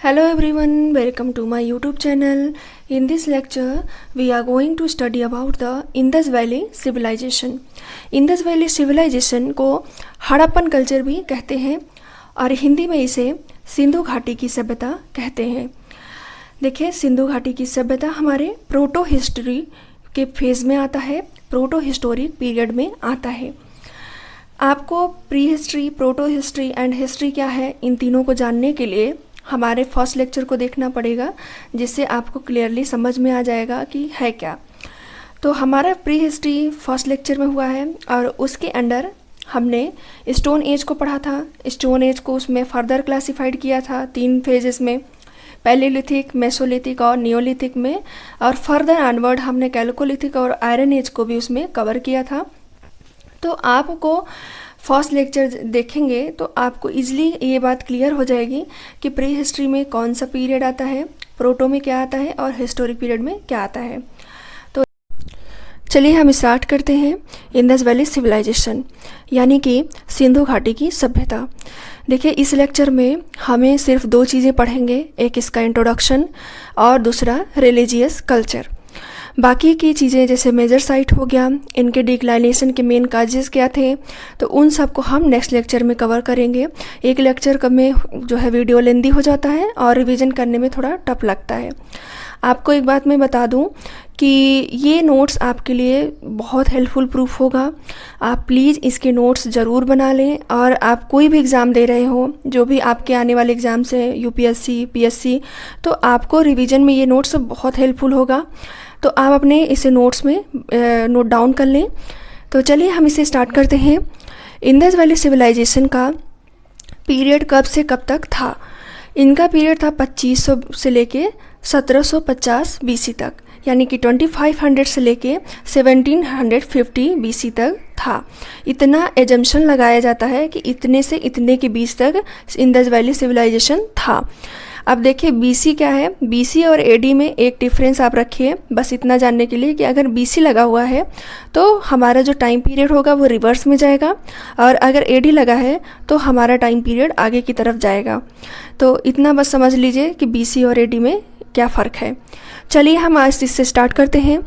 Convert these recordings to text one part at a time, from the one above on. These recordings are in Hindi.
Hello everyone, welcome to my YouTube channel. In this lecture, we are going to study about the Indus Valley Civilization. Indus Valley Civilization को हड़प्पन कल्चर भी कहते हैं और हिंदी में इसे सिंधु घाटी की सभ्यता कहते हैं। देखिए, सिंधु घाटी की सभ्यता हमारे प्रोटो हिस्ट्री के फेज में आता है, प्रोटो हिस्टोरिक पीरियड में आता है। आपको pre history, proto history and history क्या है, इन तीनों को जानने के लिए हमारे फर्स्ट लेक्चर को देखना पड़ेगा, जिससे आपको क्लियरली समझ में आ जाएगा कि है क्या। तो हमारा प्री हिस्ट्री फर्स्ट लेक्चर में हुआ है और उसके अंडर हमने स्टोन एज को पढ़ा था। स्टोन एज को उसमें फर्दर क्लासिफाइड किया था 3 फेजेस में, पैलेलिथिक, मेसोलिथिक और नियोलिथिक में, और फर्दर ऑनवर्ड हमने कैल्कोलिथिक और आयरन एज को भी उसमें कवर किया था। तो आपको फर्स्ट लेक्चर देखेंगे तो आपको इजीली ये बात क्लियर हो जाएगी कि प्री हिस्ट्री में कौन सा पीरियड आता है, प्रोटो में क्या आता है और हिस्टोरिक पीरियड में क्या आता है। तो चलिए हम स्टार्ट करते हैं। इंडस वैली सिविलाइजेशन यानी कि सिंधु घाटी की सभ्यता। देखिए, इस लेक्चर में हमें सिर्फ 2 चीज़ें पढ़ेंगे, एक इसका इंट्रोडक्शन और दूसरा रिलीजियस कल्चर। बाकी की चीज़ें जैसे मेजर साइट हो गया, इनके डिक्लाइनेशन के मेन काजेस क्या थे, तो उन सब को हम नेक्स्ट लेक्चर में कवर करेंगे। एक लेक्चर में जो है वीडियो लेंदी हो जाता है और रिवीजन करने में थोड़ा टफ लगता है। आपको एक बात मैं बता दूं कि ये नोट्स आपके लिए बहुत हेल्पफुल प्रूफ होगा। आप प्लीज़ इसके नोट्स ज़रूर बना लें, और आप कोई भी एग्ज़ाम दे रहे हो, जो भी आपके आने वाले एग्ज़ाम्स हैं, यूपीएससी, पीएससी, तो आपको रिवीजन में ये नोट्स बहुत हेल्पफुल होगा। तो आप अपने इसे नोट्स में नोट डाउन कर लें। तो चलिए हम इसे स्टार्ट करते हैं। इंडस वैली सिविलाइजेशन का पीरियड कब से कब तक था? इनका पीरियड था 2500 से लेके 1750 बीसी तक, यानी कि 2500 से लेके 1750 बीसी तक था। इतना एजम्पशन लगाया जाता है कि इतने से इतने के बीच तक इंडस वैली सिविलाइजेशन था। अब देखिए, बीसी क्या है, बीसी और एडी में एक डिफरेंस आप रखिए, बस इतना जानने के लिए कि अगर बीसी लगा हुआ है तो हमारा जो टाइम पीरियड होगा वो रिवर्स में जाएगा, और अगर एडी लगा है तो हमारा टाइम पीरियड आगे की तरफ जाएगा। तो इतना बस समझ लीजिए कि बीसी और एडी में क्या फ़र्क है। चलिए हम आज इससे स्टार्ट करते हैं।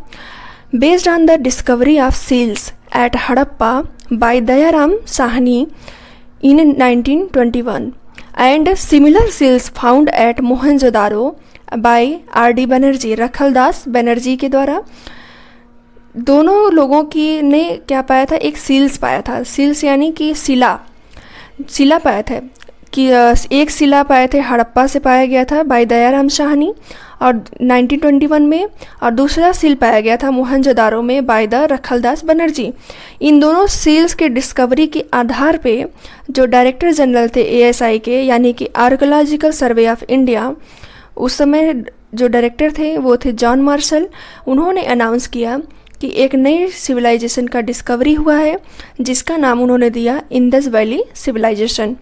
Based on the discovery of seals at Harappa by Dayaram Sahni in 1921 and similar seals found at Mohenjodaro by R.D. Banerjee, Rakhaldas Banerjee के द्वारा, दोनों लोगों की ने क्या पाया था, एक सील्स पाया था। सील्स यानी कि शिला पाया था कि एक शिला पाए थे हड़प्पा से पाया गया था बाय दयाराम साहनी और 1921 में, और दूसरा सील पाया गया था मोहनजोदारो में बाय द रखलदास बनर्जी। इन दोनों सील्स के डिस्कवरी के आधार पे जो डायरेक्टर जनरल थे एएसआई के, यानी कि आर्कोलॉजिकल सर्वे ऑफ इंडिया, उस समय जो डायरेक्टर थे वो थे जॉन मार्शल। उन्होंने अनाउंस किया कि एक नई सिविलाइजेशन का डिस्कवरी हुआ है, जिसका नाम उन्होंने दिया इंडस वैली सिविलाइजेशन।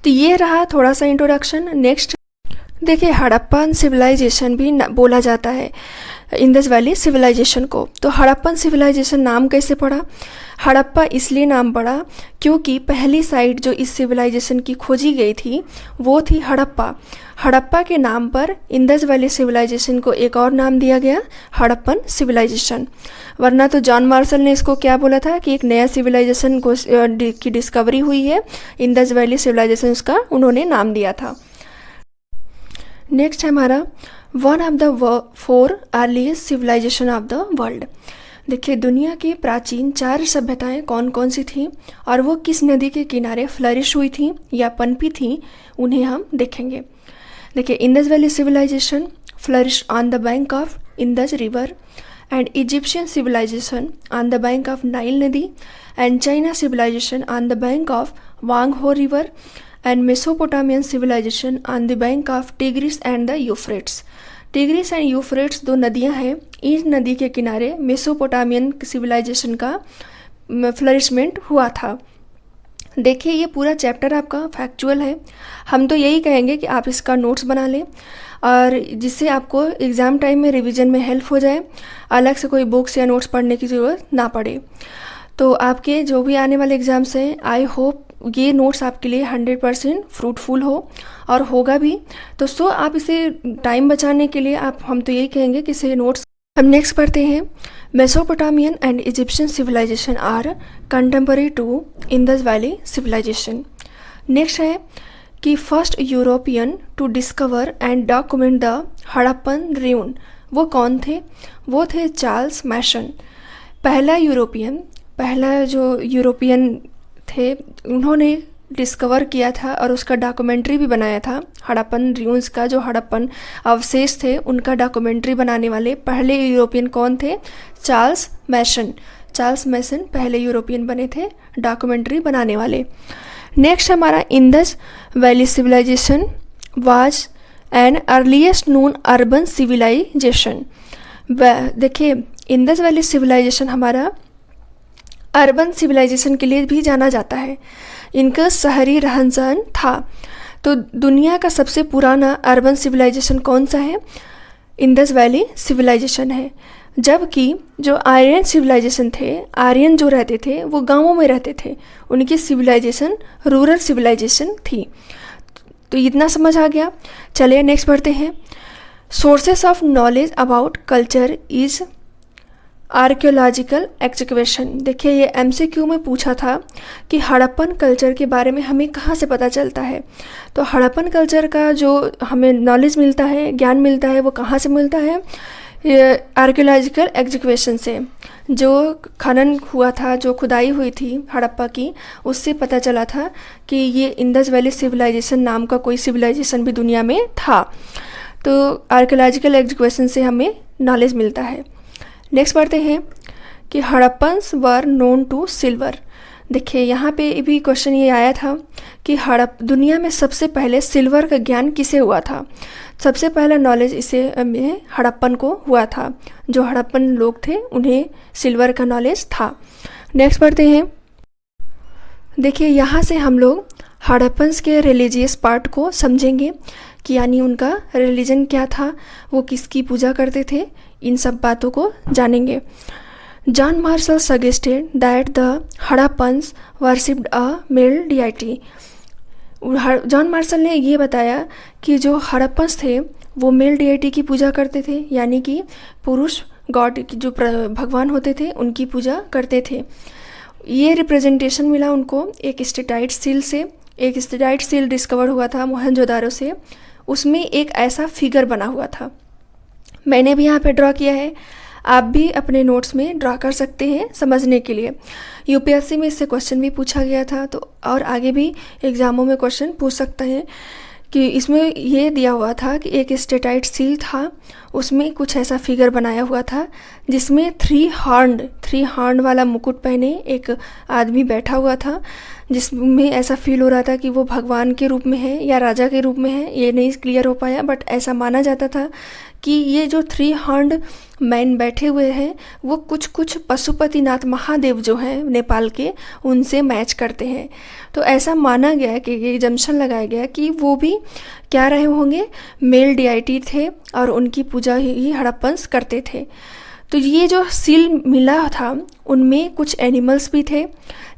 तो ये रहा थोड़ा सा इंट्रोडक्शन। नेक्स्ट देखिए, हड़प्पन सिविलाइजेशन भी बोला जाता है इंडस वैली सिविलाइजेशन को। तो हड़प्पन सिविलाइजेशन नाम कैसे पड़ा? हड़प्पा इसलिए नाम पड़ा क्योंकि पहली साइट जो इस सिविलाइजेशन की खोजी गई थी वो थी हड़प्पा। हड़प्पा के नाम पर इंडस वैली सिविलाइजेशन को एक और नाम दिया गया, हड़प्पन सिविलाइजेशन। वरना तो जॉन मार्शल ने इसको क्या बोला था कि एक नया सिविलाइजेशन को की डिस्कवरी हुई है, इंडस वैली सिविलाइजेशन का उन्होंने नाम दिया था। नेक्स्ट है हमारा one of the 4 earliest civilization of the world. देखिए, दुनिया की प्राचीन 4 सभ्यताएं कौन कौन सी थी और वो किस नदी के किनारे फ्लरिश हुई थी या पनपी थी, उन्हें हम देखेंगे। देखिए, Indus valley civilisation flourish on the bank of Indus river, and Egyptian civilisation on the bank of Nile नदी, and China civilisation on the bank of Hwang Ho river, and Mesopotamian civilization on the bank of Tigris and the Euphrates। Tigris and Euphrates 2 नदियां हैं, इन नदी के किनारे मेसोपोटामियन सिविलाइजेशन का फ्लरिशमेंट हुआ था। देखिए, ये पूरा चैप्टर आपका फैक्चुअल है। हम तो यही कहेंगे कि आप इसका नोट्स बना लें, और जिससे आपको एग्ज़ाम टाइम में रिवीजन में हेल्प हो जाए, अलग से कोई बुक्स या नोट्स पढ़ने की ज़रूरत ना पड़े। तो आपके जो भी आने वाले एग्ज़ाम्स हैं, आई होप ये नोट्स आपके लिए 100% फ्रूटफुल हो और होगा भी। तो सो आप इसे टाइम बचाने के लिए हम तो यही कहेंगे कि इसे नोट्स। हम नेक्स्ट पढ़ते हैं, Mesopotamian and Egyptian civilization are contemporary to Indus valley civilization. Next है कि first European to discover and document the Harappan ruins, वो कौन थे? वो थे चार्ल्स मैशन। पहला जो यूरोपियन थे, उन्होंने डिस्कवर किया था और उसका डॉक्यूमेंट्री भी बनाया था। हड़प्पन र्यून्स का जो हड़प्पन अवशेष थे उनका डॉक्यूमेंट्री बनाने वाले पहले यूरोपियन कौन थे? चार्ल्स मैसन पहले यूरोपियन बने थे डॉक्यूमेंट्री बनाने वाले। नेक्स्ट हमारा Indus valley civilization was an earliest known urban civilization. देखिए, इंडस वैली सिविलाइजेशन हमारा अर्बन सिविलाइजेशन के लिए भी जाना जाता है। इनका शहरी रहन सहन था। तो दुनिया का सबसे पुराना अर्बन सिविलाइजेशन कौन सा है? इंडस वैली सिविलाइजेशन है। जबकि जो आर्यन सिविलाइजेशन थे, आर्यन जो रहते थे वो गांवों में रहते थे, उनकी सिविलाइजेशन रूरल सिविलाइजेशन थी। तो इतना समझ आ गया। चलिए नेक्स्ट बढ़ते हैं। Sources of knowledge about culture is archaeological excavation. देखिए, ये MCQ में पूछा था कि हड़प्पन कल्चर के बारे में हमें कहाँ से पता चलता है। तो हड़प्पन कल्चर का जो हमें नॉलेज मिलता है, ज्ञान मिलता है, वो कहाँ से मिलता है? आर्कियोलॉजिकल एक्सकवेशन से। जो खनन हुआ था, जो खुदाई हुई थी हड़प्पा की, उससे पता चला था कि ये इंडस वैली सिविलाइजेशन नाम का कोई सिविलाइजेशन भी दुनिया में था। तो आर्कियोलॉजिकल एक्सकवेशन से हमें नॉलेज मिलता है। नेक्स्ट पढ़ते हैं कि Harappans were known to silver. देखिए, यहाँ पे भी क्वेश्चन ये आया था कि दुनिया में सबसे पहले सिल्वर का ज्ञान किसे हुआ था? सबसे पहला नॉलेज इसे में हड़प्पन को हुआ था। जो हड़प्पन लोग थे उन्हें सिल्वर का नॉलेज था। नेक्स्ट पढ़ते हैं। देखिए, यहाँ से हम लोग हड़प्पन्स के रिलीजियस पार्ट को समझेंगे कि यानी उनका रिलीजन क्या था, वो किसकी पूजा करते थे, इन सब बातों को जानेंगे। John Marshall suggested that the Harappans worshipped a male deity. John Marshall ने ये बताया कि जो हड़प्पन्स थे वो मेल डियाइटी की पूजा करते थे, यानी कि पुरुष गॉड जो भगवान होते थे उनकी पूजा करते थे। ये रिप्रेजेंटेशन मिला उनको एक स्टेटाइट सील से। एक स्टेटाइट सील डिस्कवर हुआ था मोहनजोदारो से, उसमें एक ऐसा फिगर बना हुआ था। मैंने भी यहाँ पे ड्रॉ किया है, आप भी अपने नोट्स में ड्रॉ कर सकते हैं समझने के लिए। UPSC में इससे क्वेश्चन भी पूछा गया था, तो और आगे भी एग्ज़ामों में क्वेश्चन पूछ सकते हैं कि इसमें ये दिया हुआ था कि एक स्टेटाइट सील था, उसमें कुछ ऐसा फिगर बनाया हुआ था जिसमें थ्री हॉर्न वाला मुकुट पहने एक आदमी बैठा हुआ था, जिसमें ऐसा फील हो रहा था कि वो भगवान के रूप में है या राजा के रूप में है। ये नहीं क्लियर हो पाया, बट ऐसा माना जाता था कि ये जो 3 हॉर्न्ड मैन बैठे हुए हैं वो कुछ पशुपतिनाथ महादेव जो हैं नेपाल के, उनसे मैच करते हैं। तो ऐसा माना गया कि ये जम्पशन लगाया गया कि वो भी क्या रहे होंगे, मेल डियाइटी थे और उनकी पूजा ही हड़प्पन्स करते थे। तो ये जो सील मिला था उनमें कुछ एनिमल्स भी थे,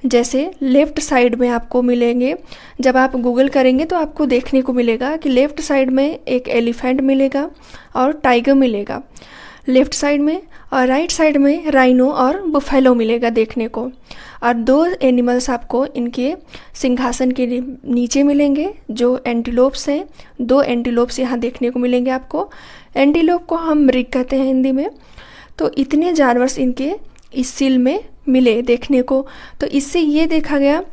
जैसे लेफ़्ट साइड में आपको मिलेंगे, जब आप गूगल करेंगे तो आपको देखने को मिलेगा कि लेफ़्ट साइड में एक एलिफेंट मिलेगा और टाइगर मिलेगा लेफ़्ट साइड में, और राइट साइड में राइनो और बुफेलो मिलेगा देखने को। और 2 एनिमल्स आपको इनके सिंहासन के नीचे मिलेंगे जो एंटीलोप्स हैं। 2 एंटीलोप्स यहाँ देखने को मिलेंगे आपको। एंटीलोप को हम मृग कहते हैं हिंदी में। तो इतने जानवर इनके इस सील में मिले देखने को। तो इससे ये देखा गया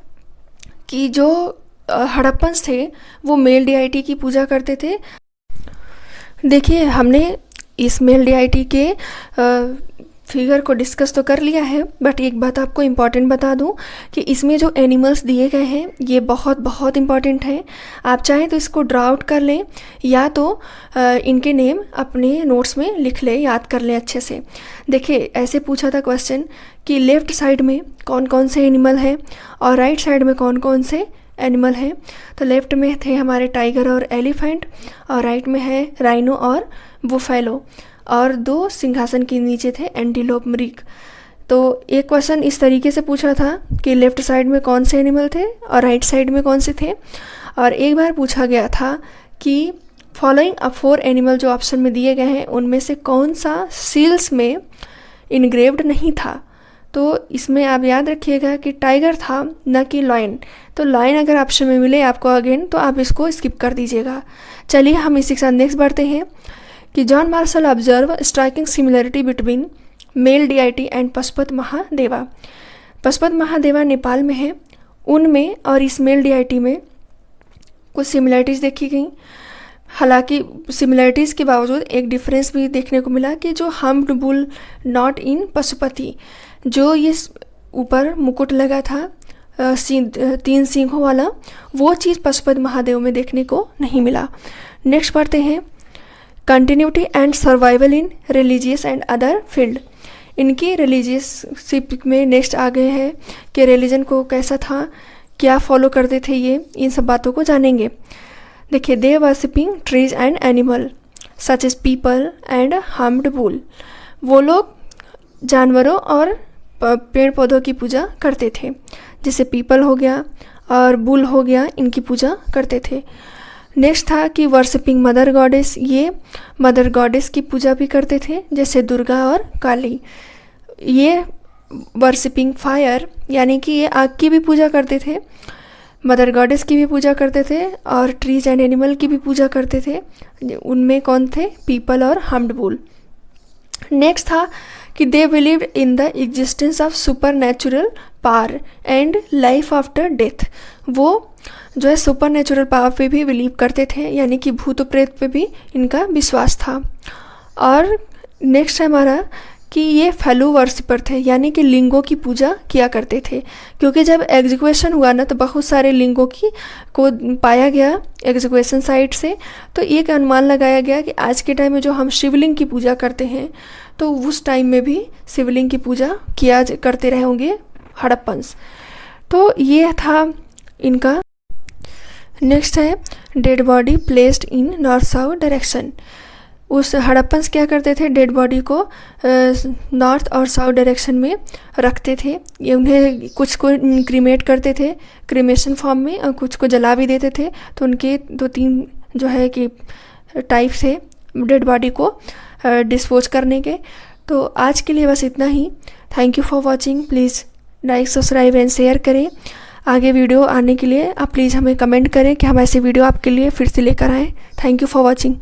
कि जो हड़प्पन्स थे वो मेल डियाइटी की पूजा करते थे। देखिए, हमने इस मेल डियाइटी के फिगर को डिस्कस तो कर लिया है, बट एक बात आपको इम्पॉर्टेंट बता दूं कि इसमें जो एनिमल्स दिए गए हैं ये बहुत इम्पॉर्टेंट है। आप चाहें तो इसको ड्रा आउट कर लें या तो इनके नेम अपने नोट्स में लिख लें, याद कर लें अच्छे से। देखिए, ऐसे पूछा था क्वेश्चन कि लेफ़्ट साइड में कौन कौन से एनिमल हैं और राइट साइड में कौन कौन से एनिमल हैं। तो लेफ़्ट में थे हमारे टाइगर और एलिफेंट, और राइट में है राइनो और बुफेलो, और 2 सिंहासन के नीचे थे एंटीलोप मृग। तो एक क्वेश्चन इस तरीके से पूछा था कि लेफ़्ट साइड में कौन से एनिमल थे और राइट साइड में कौन से थे। और एक बार पूछा गया था कि फॉलोइंग अ 4 एनिमल जो ऑप्शन में दिए गए हैं उनमें से कौन सा सील्स में इनग्रेव्ड नहीं था। तो इसमें आप याद रखिएगा कि टाइगर था, न कि लॉयन। तो लॉयन अगर ऑप्शन में मिले आपको अगेन तो आप इसको स्किप कर दीजिएगा। चलिए हम इसी के साथ नेक्स्ट बढ़ते हैं कि John Marshall observe striking similarity between mail DIT and Pashupat Mahadeva. Pashupat Mahadeva Nepal में है, उनमें और इस मेल डीआईटी में कुछ सिमिलरिटीज़ देखी गई। हालांकि सिमिलरिटीज़ के बावजूद एक डिफरेंस भी देखने को मिला कि जो humped bull not in Pashupati, जो ये ऊपर मुकुट लगा था 3 सींगों वाला, वो चीज़ पशुपत महादेव में देखने को नहीं मिला। नेक्स्ट पढ़ते हैं continuity and survival in religious and other field. इनकी रिलीजियसशिप में नेक्स्ट आ गए हैं कि रिलीजन को कैसा था, क्या फॉलो करते थे ये, इन सब बातों को जानेंगे। देखिए, they worshipping trees and animal such as peepal and humped bull. वो लोग जानवरों और पेड़ पौधों की पूजा करते थे, जैसे पीपल हो गया और बुल हो गया, इनकी पूजा करते थे। नेक्स्ट था कि वर्शिपिंग मदर गॉडेस, ये मदर गॉडेस की पूजा भी करते थे, जैसे दुर्गा और काली। ये वर्शिपिंग फायर, यानी कि ये आग की भी पूजा करते थे, मदर गॉडेस की भी पूजा करते थे और ट्रीज एंड एनिमल की भी पूजा करते थे। उनमें कौन थे, पीपल और हम्प्ड बुल। नेक्स्ट था कि they believe in the existence of super natural power and life after death. वो जो है सुपर नेचुरल पावर पे भी बिलीव करते थे, यानी कि भूत प्रेत पे भी इनका विश्वास था। और नेक्स्ट है हमारा कि ये फेलो वर्शिपर थे, यानी कि लिंगों की पूजा किया करते थे, क्योंकि जब एग्जीक्यूशन हुआ ना तो बहुत सारे लिंगों की को पाया गया एग्जीक्यूशन साइट से। तो एक अनुमान लगाया गया कि आज के टाइम में जो हम शिवलिंग की पूजा करते हैं तो उस टाइम में भी शिवलिंग की पूजा किया करते रहे होंगे हड़प्पन्स। तो ये था इनका। नेक्स्ट है dead body placed in north south direction. उस हड़प्पन्स क्या करते थे, डेड बॉडी को नॉर्थ और साउथ डायरेक्शन में रखते थे। ये उन्हें कुछ को क्रीमेट करते थे क्रीमेशन फॉर्म में और कुछ को जला भी देते थे। तो उनके 2-3 जो है कि टाइप थे डेड बॉडी को डिस्पोज करने के। तो आज के लिए बस इतना ही। Thank you for watching. Please like, subscribe and share करें। आगे वीडियो आने के लिए आप प्लीज़ हमें कमेंट करें कि हम ऐसे वीडियो आपके लिए फिर से लेकर आएँ। Thank you for watching.